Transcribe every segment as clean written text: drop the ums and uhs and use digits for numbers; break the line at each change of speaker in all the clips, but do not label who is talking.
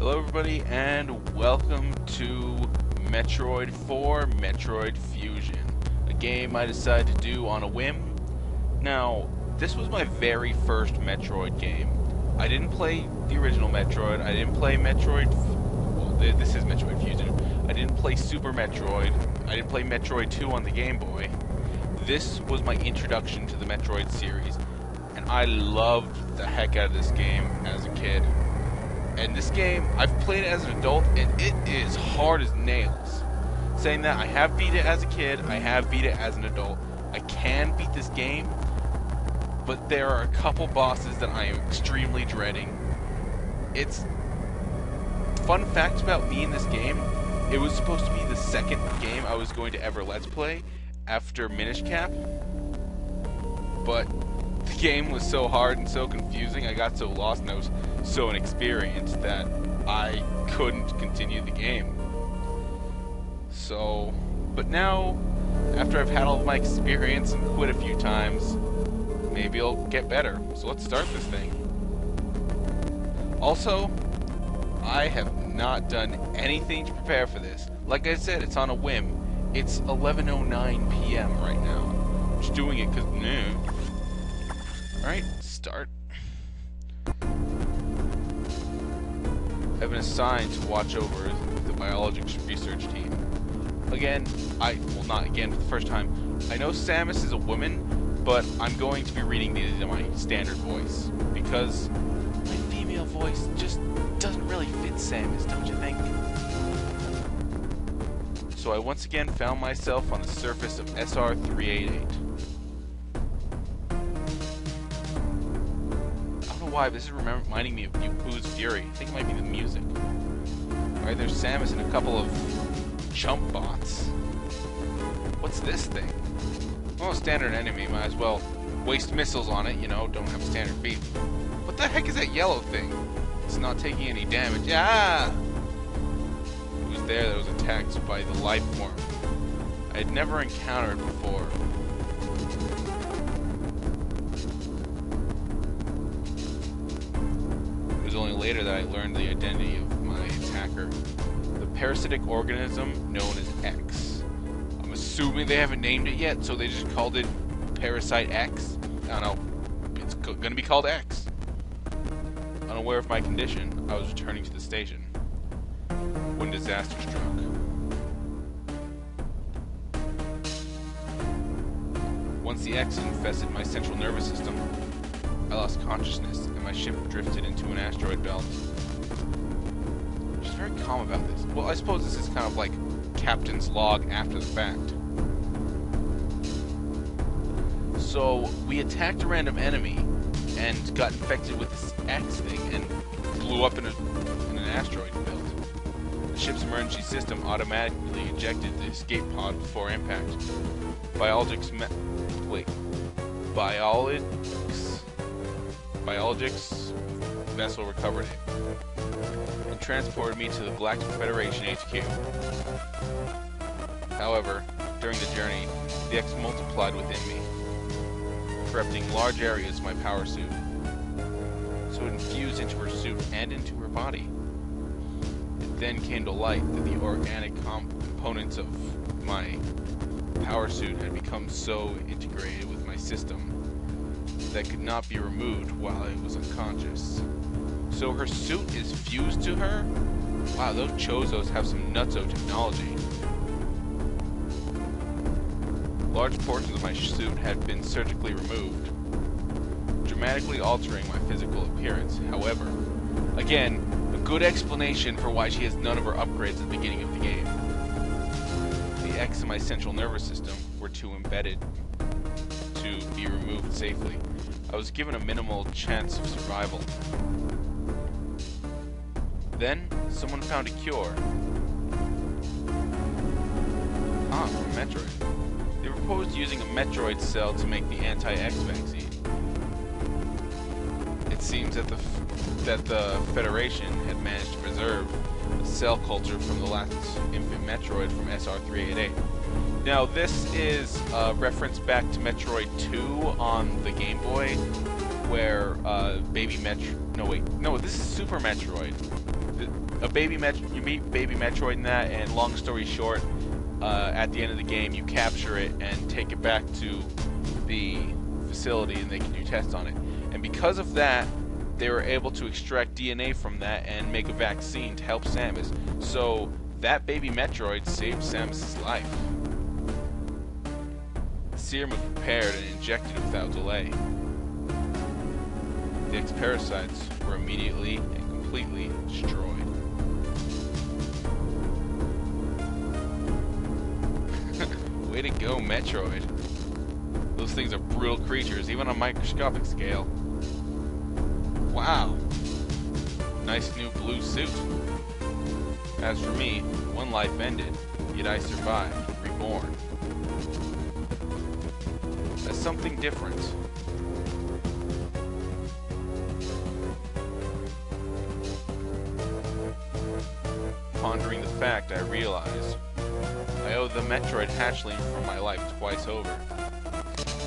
Hello everybody and welcome to Metroid 4 Metroid Fusion, a game I decided to do on a whim. Now, this was my very first Metroid game. I didn't play the original Metroid, I didn't play Metroid, well this is Metroid Fusion, I didn't play Super Metroid, I didn't play Metroid 2 on the Game Boy. This was my introduction to the Metroid series, and I loved the heck out of this game as a kid. And this game, I've played it as an adult, and it is hard as nails. Saying that, I have beat it as a kid, I have beat it as an adult. I can beat this game, but there are a couple bosses that I am extremely dreading. It's... Fun fact about me in this game, it was supposed to be the second game I was going to ever Let's Play after Minish Cap. But the game was so hard and so confusing, I got so lost and I was so inexperienced that I couldn't continue the game. So, but now, after I've had all of my experience and quit a few times, maybe I'll get better. So let's start this thing. Also, I have not done anything to prepare for this. Like I said, it's on a whim. It's 11:09 p.m. right now. I'm just doing it because, Alright, start. I've been assigned to watch over the biologics research team. Again, not again for the first time. I know Samus is a woman, but I'm going to be reading these in my standard voice, because my female voice just doesn't really fit Samus, don't you think? So I once again found myself on the surface of SR-388. Why, this is reminding me of Boo's Fury. I think it might be the music. Alright, there's Samus and a couple of jump bots. What's this thing? Well, standard enemy, might as well waste missiles on it, you know, don't have standard feet. What the heck is that yellow thing? It's not taking any damage. Ah! It was there that was attacked by the life form I had never encountered before. Only later that I learned the identity of my attacker. The parasitic organism known as X. I'm assuming they haven't named it yet, so they just called it Parasite X. I don't know. It's gonna be called X. Unaware of my condition, I was returning to the station when disaster struck. Once the X infested my central nervous system, I lost consciousness, and my ship drifted into an asteroid belt. She's very calm about this. Well, I suppose this is kind of like Captain's log after the fact. So, we attacked a random enemy, and got infected with this X thing, and blew up in an asteroid belt. The ship's emergency system automatically ejected the escape pod before impact. Biologics vessel recovered it and transported me to the Galactic Federation HQ. However, during the journey, the X multiplied within me, corrupting large areas of my power suit. So it infused into her suit and into her body. It then came to light that the organic components of my power suit had become so integrated with my system that could not be removed while I was unconscious. So her suit is fused to her? Wow, those Chozos have some nutso technology. Large portions of my suit had been surgically removed, dramatically altering my physical appearance. However, again, a good explanation for why she has none of her upgrades at the beginning of the game. The X in my central nervous system were too embedded to be removed safely. I was given a minimal chance of survival. Then, someone found a cure. From Metroid. They proposed using a Metroid cell to make the anti-X vaccine. It seems that the Federation had managed to preserve a cell culture from the last infant Metroid from SR-388. Now, this is a reference back to Metroid 2 on the Game Boy, where Baby Metro. No, wait. No, this is Super Metroid. You meet Baby Metroid in that, and long story short, at the end of the game, you capture it and take it back to the facility, and they can do tests on it. And because of that, they were able to extract DNA from that and make a vaccine to help Samus. So that Baby Metroid saved Samus' life. The serum was prepared and injected without delay. The X-parasites were immediately and completely destroyed. Way to go, Metroid. Those things are brutal creatures, even on a microscopic scale. Wow. Nice new blue suit. As for me, one life ended, yet I survived, reborn. That's something different. Pondering the fact, I realize I owe the Metroid hatchling for my life twice over.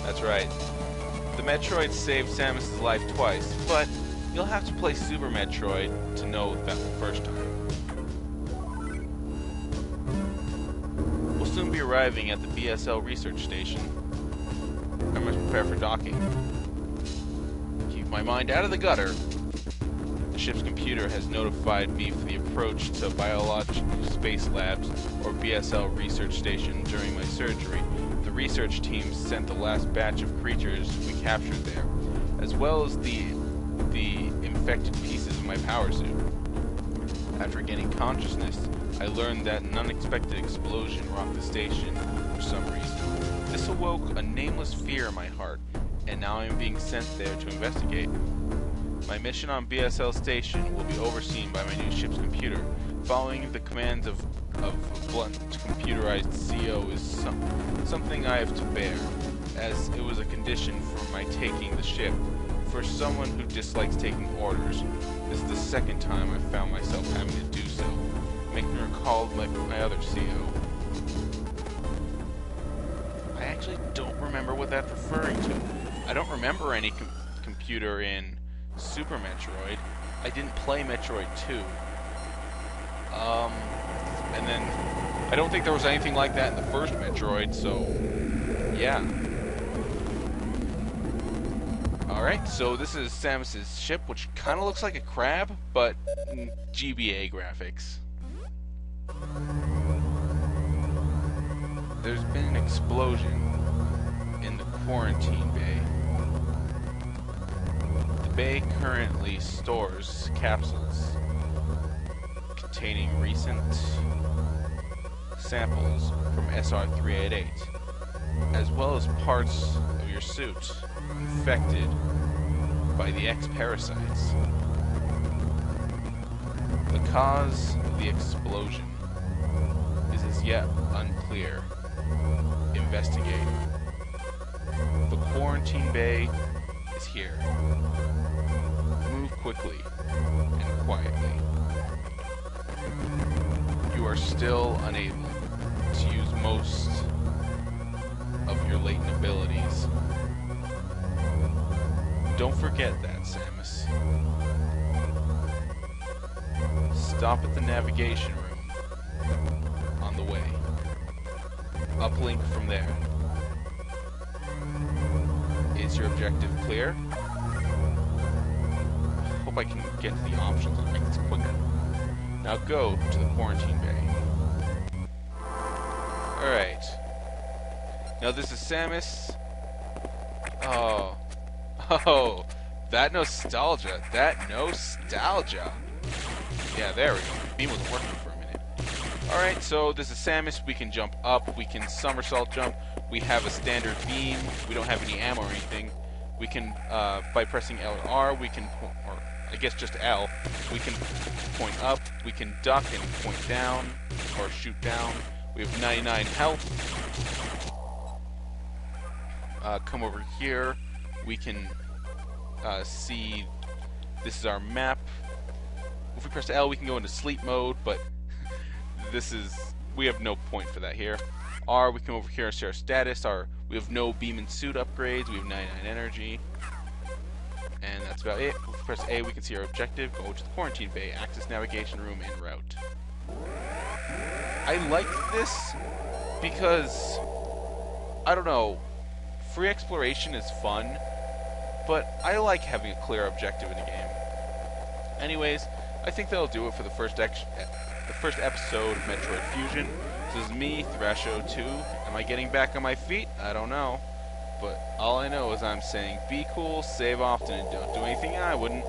That's right. The Metroid saved Samus' life twice, but you'll have to play Super Metroid to know that the first time. We'll soon be arriving at the BSL research station. I must prepare for docking. Keep my mind out of the gutter. The ship's computer has notified me for the approach to Biological Space Labs, or BSL research station, during my surgery. The research team sent the last batch of creatures we captured there, as well as the infected pieces of my power suit. After gaining consciousness, I learned that an unexpected explosion rocked the station for some reason. This awoke a nameless fear in my heart, and now I am being sent there to investigate. My mission on BSL Station will be overseen by my new ship's computer. Following the commands of a blunt, computerized CO is something I have to bear, as it was a condition for my taking the ship. For someone who dislikes taking orders, this is the second time I've found myself having to do so, making me recall my other CO. I actually don't remember what that's referring to. I don't remember any computer in Super Metroid. I didn't play Metroid 2. And then I don't think there was anything like that in the first Metroid, so yeah. Alright, so this is Samus' ship, which kind of looks like a crab, but GBA graphics. There's been an explosion in the quarantine bay. The bay currently stores capsules containing recent samples from SR-388, as well as parts of your suit infected by the X-parasites. The cause of the explosion is as yet unclear. Investigate. The quarantine bay is here. Move quickly and quietly. You are still unable to use most of your latent abilities. Don't forget that, Samus. Stop at the navigation room on the way. Uplink from there. Is your objective clear? Hope I can get to the options and make this quicker. Now go to the quarantine bay. Alright. Now this is Samus. Oh, that nostalgia. Yeah, there we go. Beam was working for a minute. Alright, so this is Samus. We can jump up. We can somersault jump. We have a standard beam. We don't have any ammo or anything. We can, by pressing L and R, we can, or I guess just L, we can point up. We can duck and point down, or shoot down. We have 99 health. Come over here. We can see, this is our map. If we press L, we can go into sleep mode, but we have no point for that here. R, we come over here and see our status. We have no beam and suit upgrades. We have 99 energy. about it. If we press A, we can see our objective, go to the quarantine bay, access navigation room, and route. I like this because, I don't know, free exploration is fun, but I like having a clear objective in a game. Anyways, I think that'll do it for the first episode of Metroid Fusion. This is me, Thrasho2. Am I getting back on my feet? I don't know. But all I know is I'm saying be cool, save often, and don't do anything I wouldn't.